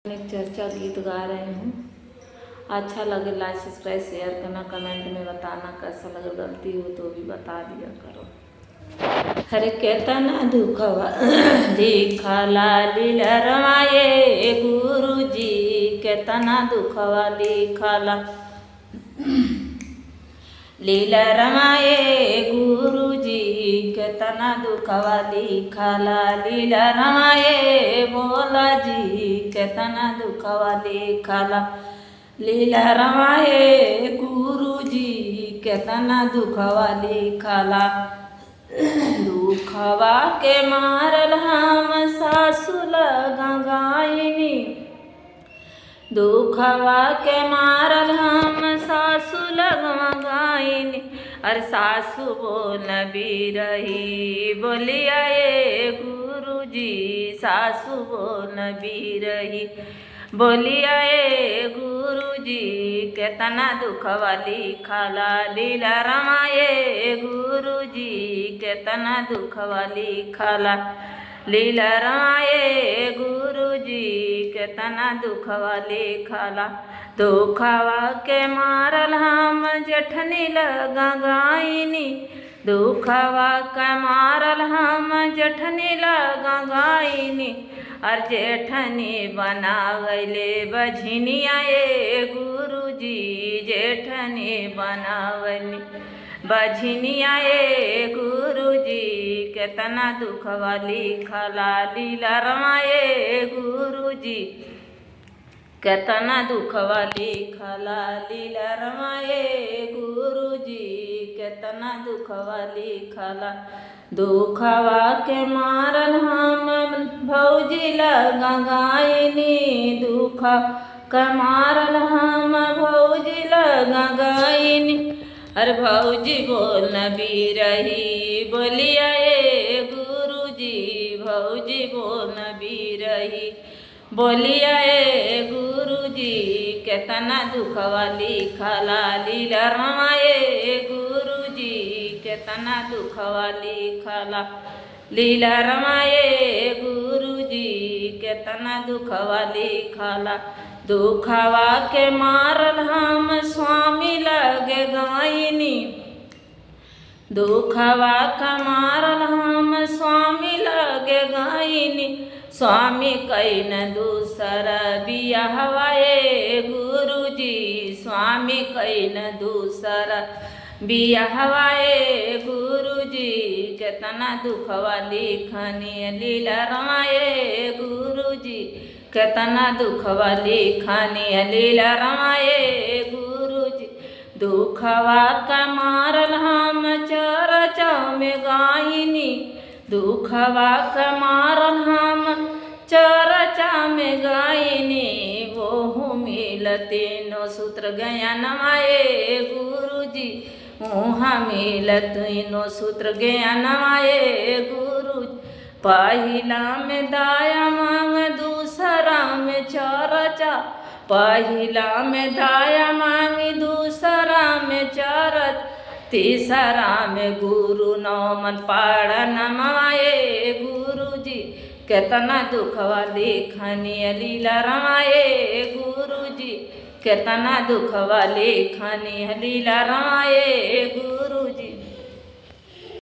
एक चर्चा गीत गा रही हूँ। अच्छा लगे लाइक सब्सक्राइब शेयर करना, कमेंट में बताना कैसा लगे, गलती हो तो भी बता दिया करो। हरे केतना दुखवा लिखला लीला रमाए गुरुजी, केतना दुखवा लिखला लीला रमाए गुरुजी, केतना दुखवा लिखला लीला रमाए बोला जी, केतना दुखवा लिखला लीला रमाए गुरुजी, केतना दुखवा लिखला। दुखवा के मारल हम सासुल गंगाइनी, दुखवा के मारल हम सासुल गंगाइनी। अरे सासु बोल बिरही बोलिया ए गुरुजी, सासु बोल बिरही बोलिया ए गुरुजी, केतना दुखवा लिखला लीला रमाए गुरुजी, केतना दुखवा लिखला लीला रमाए गुरुजी, केतना दुखवा लिखला। दुखवा के मारल हम जेठनी लगा गाइनी, दुखवा के मारल हम जेठनी लगा गाइनी। और जेठनी बनावले बझनिया ए गुरुजी, जेठनी बनावली बझनिया ए गुरुजी, केतना दुखवा लिखला लीला रमाए गुरुजी, केतना दुखवा लिखला लीला रमाए गुरुजी, केतना दुखवा लिखला। दुखवा के मारल हम भौजी लगा गाइनी, दुख के मारल हम भौजी लगा गाइनी। अरे भौजी बोल बिरही बोलिया ए गुरुजी, भौजी बोल बिरही बोलिया ए गुरुजी, केतना दुखवा लिखला लीला रमाए गुरुजी, केतना दुखवा लिखला लीला रमाए गुरुजी, केतना दुखवा लिखला। दुखवा के मारल हम स्वामी लगे गाइनी, दुखवा के मारल हम स्वामी लगे गाइनी। स्वामी कैन दूसर बियाहवा ए गुरुजी, स्वामी कैन दूसर बियाहवा ए गुरुजी, केतना दुखवा लिखनी लीला रमाए गुरुजी, केतना दुखवा लिखनी लीला रमाए गुरुजी। दुखवा के मारल हम चरचा में गाइनी, दुखवा के मारल हम चरचा में गाइनी। वो मिलते नो सूत्र गया नमाए गुरुजी, वहाँ मिलत नो सूत्र गया नमाए गुरुजी। पहिला में दाया मांग दूसरा में चरचा, पहिला में दाया मांगी दूसरा में चरच, तीसरा में गुरु नौमन पाड़ नमाए गुरुजी, केतना दुखवा लिखनी लीला रमाए गुरुजी, केतना दुखवा लिखनी लीला रमाए गुरु।